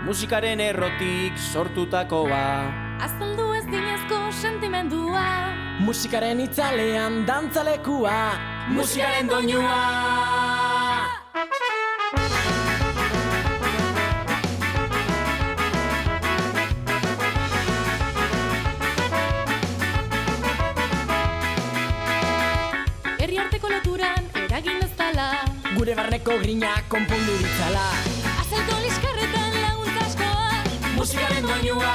musikaren errotik sortutakoa. Azaldu ez dinezko sentimendua, musikaren itzalean dantzalekua, musikaren doinua. herriarteko loturan eragin ez dala, gure barneko grina konpondu ditzala. azalko liskarretan laguntza askoa, Musikaren doinua.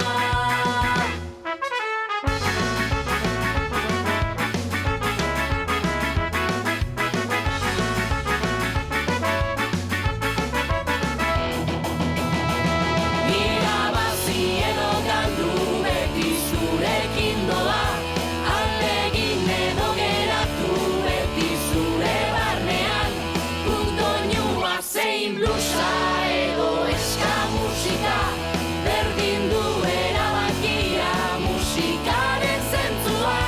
Irabazi edo galdu beti zurekin doa, aldegin edo geratu beti zure barnean, guk doinua zein blusa edo eska musika, berdin du erabakia musikaren zentzua.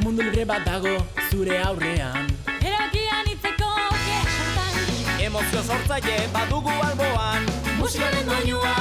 Mundu libre bat dago zure aurrean, eragian itzeko kexartan, Emozio sortzaile badugu alboan, musikaren doinua.